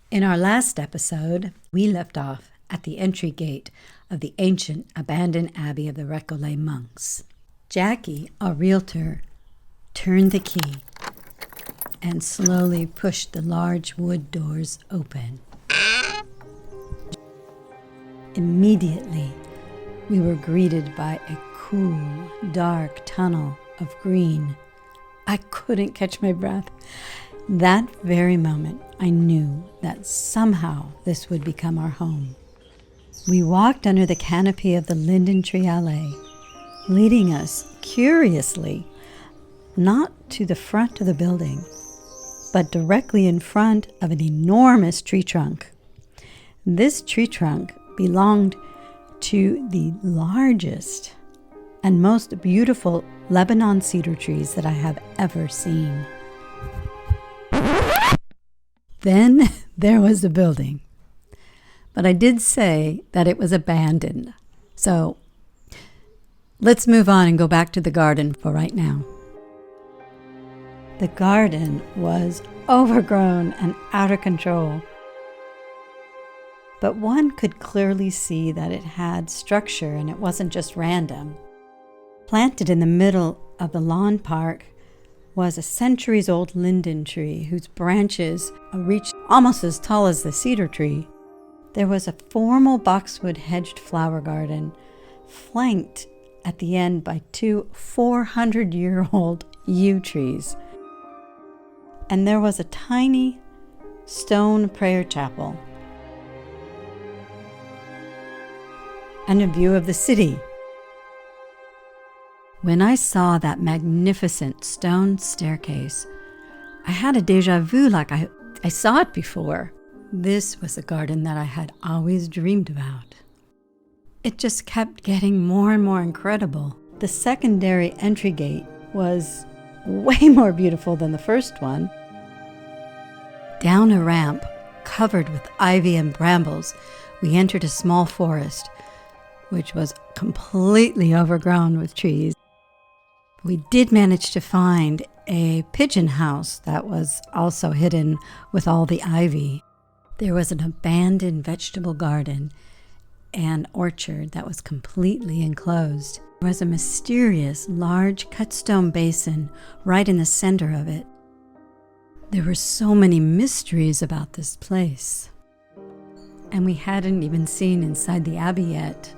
In our last episode, we left off at the entry gate of the ancient abandoned abbey of the Recollets monks. Jackie, our realtor, turned the key and slowly pushed the large wood doors open. Immediately, we were greeted by a cool, dark tunnel of green. I couldn't catch my breath. That very moment, I knew that somehow this would become our home. We walked under the canopy of the linden tree alley, leading us, curiously, not to the front of the building, but directly in front of an enormous tree trunk. This tree trunk belonged to the largest and most beautiful Lebanon cedar trees that I have ever seen. Then there was the building. But I did say that it was abandoned. So let's move on and go back to the garden for right now. The garden was overgrown and out of control. But one could clearly see that it had structure and it wasn't just random. Planted in the middle of the lawn park was a centuries-old linden tree whose branches reached almost as tall as the cedar tree. There was a formal boxwood hedged flower garden, flanked at the end by two 400-year-old yew trees. And there was a tiny stone prayer chapel and a view of the city. When I saw that magnificent stone staircase, I had a déjà vu like I saw it before. This was the garden that I had always dreamed about. It just kept getting more and more incredible. The secondary entry gate was way more beautiful than the first one. Down a ramp covered with ivy and brambles, we entered a small forest, which was completely overgrown with trees. We did manage to find a pigeon house that was also hidden with all the ivy. There was an abandoned vegetable garden and orchard that was completely enclosed. There was a mysterious large cut stone basin right in the center of it. There were so many mysteries about this place. And we hadn't even seen inside the Abbey yet.